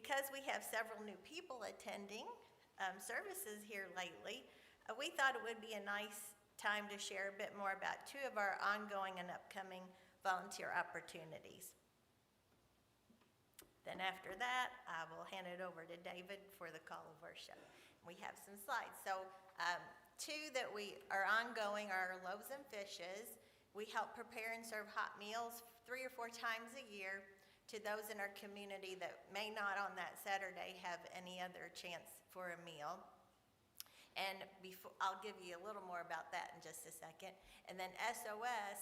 because we have several new people attending services here lately, we thought it would be a nice time to share a bit more about two of our ongoing and upcoming volunteer opportunities. Then after that, I will hand it over to David for the call of worship. We have some slides. So two that we are ongoing are Loaves and Fishes. We help prepare and serve hot meals 3 or 4 times a year to those in our community that may not on that Saturday have any other chance for a meal. And I'll give you a little more about that in just a second. And then SOS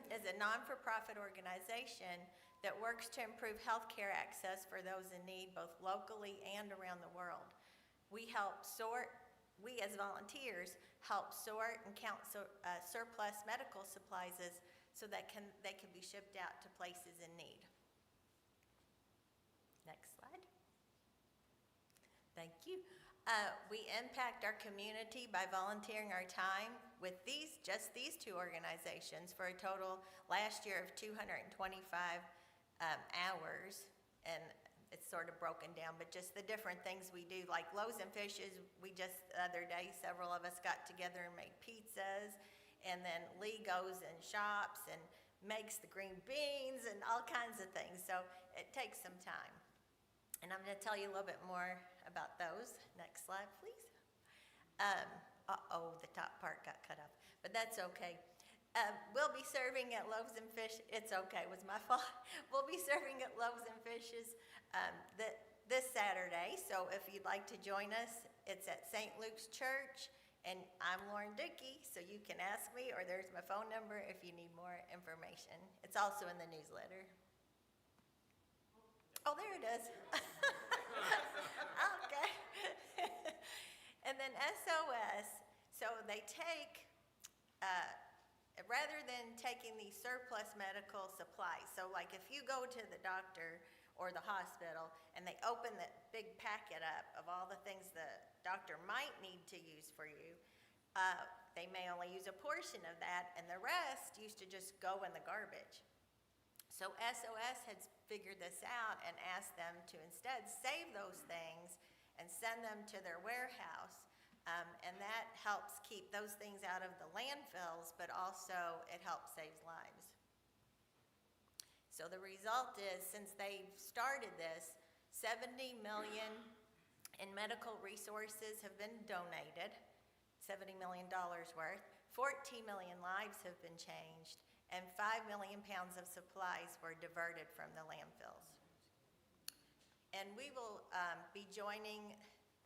is a non-for-profit organization that works to improve healthcare access for those in need, both locally and around the world. We as volunteers help sort and count surplus medical supplies so that they can be shipped out to places in need. Next slide. Thank you. We impact our community by volunteering our time with just these two organizations for a total last year of 225 hours, and it's sort of broken down, but just the different things we do, like Loaves and Fishes, the other day, several of us got together and made pizzas, and then Lee goes and shops and makes the green beans and all kinds of things, so it takes some time. And I'm going to tell you a little bit more about those. Next slide, please. The top part got cut off, but that's okay. We'll be serving at Loaves and Fish. It's okay, it was my fault. We'll be serving at Loaves and Fishes this Saturday, so if you'd like to join us, it's at St. Luke's Church, and I'm Lauren Dickey, so you can ask me, or there's my phone number if you need more information. It's also in the newsletter. Oh, there it is. Okay. And then SOS, so they take, rather than taking these surplus medical supplies, so like if you go to the doctor or the hospital and they open that big packet up of all the things the doctor might need to use for you, they may only use a portion of that, and the rest used to just go in the garbage. So SOS has figured this out and asked them to instead save those things and send them to their warehouse. And that helps keep those things out of the landfills, but also it helps save lives. So the result is, since they've started this, $70 million in medical resources have been donated, $70 million worth, 14 million lives have been changed, and 5 million pounds of supplies were diverted from the landfills. And we will be joining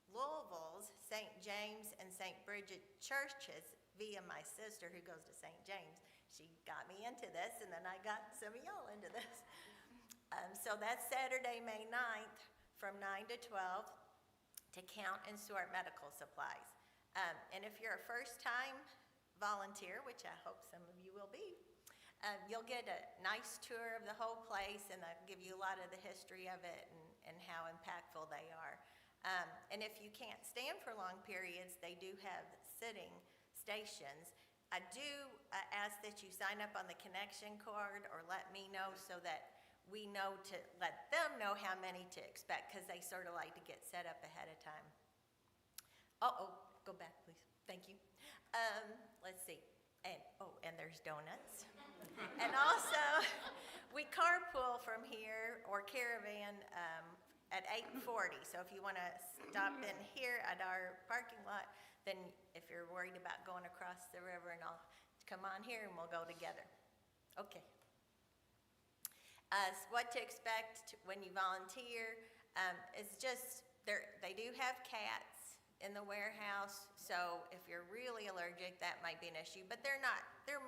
Louisville's St. James and St. Bridget churches via my sister who goes to St. James. She got me into this, and then I got some of y'all into this. So that's Saturday, May 9th from 9 to 12 to count and sort medical supplies. And if you're a first-time volunteer, which I hope some of you will be, you'll get a nice tour of the whole place, and they'll give you a lot of the history of it and how impactful they are. And if you can't stand for long periods, they do have sitting stations. I do ask that you sign up on the connection card or let me know so that we know to let them know how many to expect, because they sort of like to get set up ahead of time. Go back, please. Thank you. Let's see. And there's donuts. And also, we carpool from here, or caravan, at 8:40. So if you want to stop in here at our parking lot, then if you're worried about going across the river and all, come on here and we'll go together. Okay. What to expect when you volunteer is just, they do have cats in the warehouse, so if you're really allergic, that might be an issue, but they're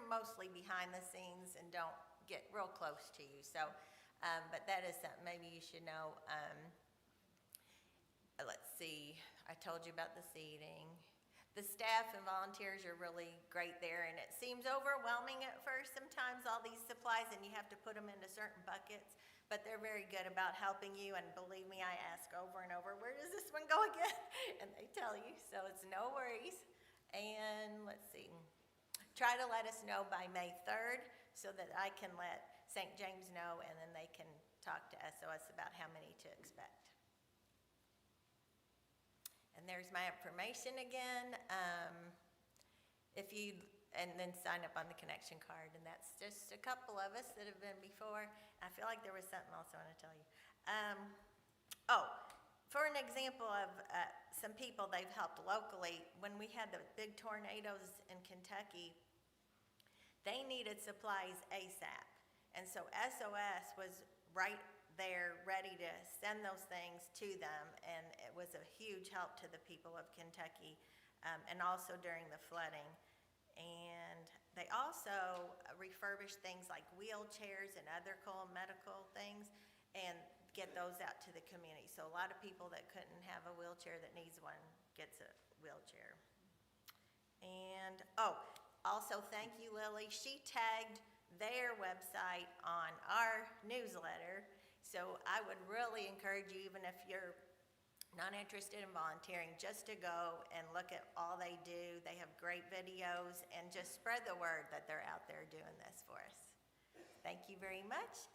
mostly behind the scenes and don't get real close to you, so, but that is something maybe you should know. Let's see, I told you about the seating. The staff and volunteers are really great there, and it seems overwhelming at first sometimes, all these supplies, and you have to put them into certain buckets, but they're very good about helping you, and believe me, I ask over and over, where does this one go again? And they tell you, so it's no worries. And let's see, try to let us know by May 3rd so that I can let St. James know, and then they can talk to SOS about how many to expect. And there's my information again. And then sign up on the connection card, and that's just a couple of us that have been before. I feel like there was something else I want to tell you. For an example of some people they've helped locally, when we had the big tornadoes in Kentucky, they needed supplies ASAP. And so SOS was right there ready to send those things to them, and it was a huge help to the people of Kentucky, and also during the flooding. And they also refurbish things like wheelchairs and other cool medical things and get those out to the community. So a lot of people that couldn't have a wheelchair that needs one gets a wheelchair. And, also thank you, Lily. She tagged their website on our newsletter. So I would really encourage you, even if you're not interested in volunteering, just to go and look at all they do. They have great videos, and just spread the word that they're out there doing this for us. Thank you very much.